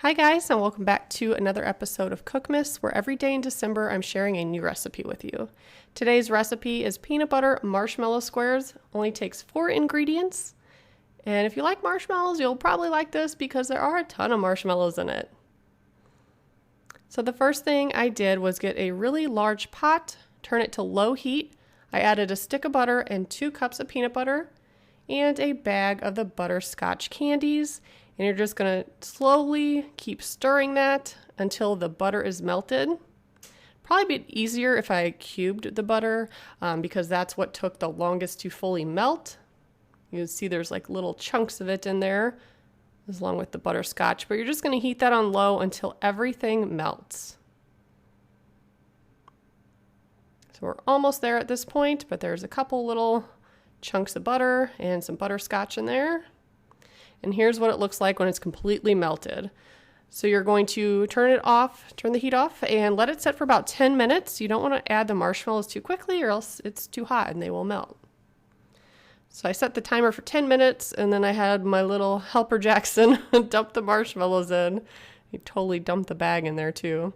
Hi guys, and welcome back to another episode of Cookmas, where every day in December I'm sharing a new recipe with you. Today's recipe is peanut butter marshmallow squares. Only takes 4 ingredients. And if you like marshmallows, you'll probably like this because there are a ton of marshmallows in it. So the first thing I did was get a really large pot, turn it to low heat. I added a stick of butter and 2 cups of peanut butter and a bag of the butterscotch candies. And you're just going to slowly keep stirring that until the butter is melted. Probably be easier if I cubed the butter because that's what took the longest to fully melt. You can see there's like little chunks of it in there along with the butterscotch. But you're just going to heat that on low until everything melts. So we're almost there at this point, but there's a couple little chunks of butter and some butterscotch in there. And here's what it looks like when it's completely melted. So you're going to turn the heat off, and let it set for about 10 minutes. You don't want to add the marshmallows too quickly or else it's too hot and they will melt. So I set the timer for 10 minutes, and then I had my little helper Jackson dump the marshmallows in. He totally dumped the bag in there too.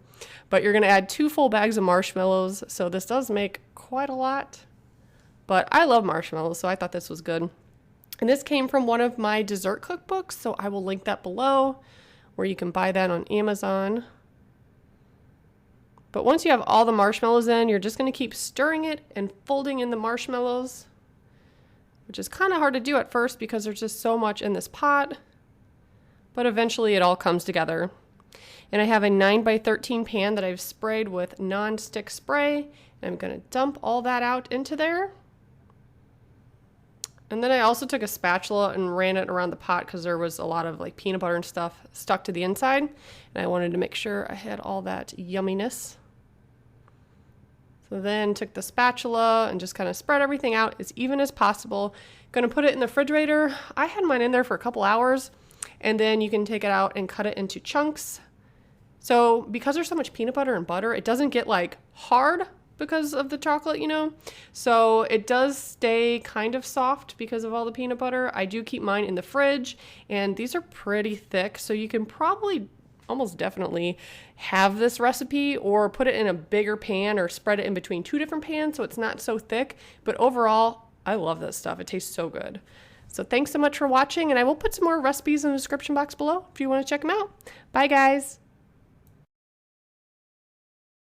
But you're going to add 2 full bags of marshmallows, so this does make quite a lot. But I love marshmallows, so I thought this was good. And this came from one of my dessert cookbooks, so I will link that below, where you can buy that on Amazon. But once you have all the marshmallows in, you're just going to keep stirring it and folding in the marshmallows, which is kind of hard to do at first because there's just so much in this pot. But eventually it all comes together. And I have a 9x13 pan that I've sprayed with nonstick spray. And I'm going to dump all that out into there. And then I also took a spatula and ran it around the pot because there was a lot of like peanut butter and stuff stuck to the inside. And I wanted to make sure I had all that yumminess. So then took the spatula and just kind of spread everything out as even as possible. Going to put it in the refrigerator. I had mine in there for a couple hours. And then you can take it out and cut it into chunks. So because there's so much peanut butter and butter, it doesn't get like hard because of the chocolate, so it does stay kind of soft because of all the peanut butter. I do keep mine in the fridge, and these are pretty thick, so you can probably almost definitely have this recipe or put it in a bigger pan or spread it in between 2 different pans so it's not so thick. But overall, I love this stuff. It tastes so good. So thanks so much for watching, and I will put some more recipes in the description box below if you want to check them out. Bye guys.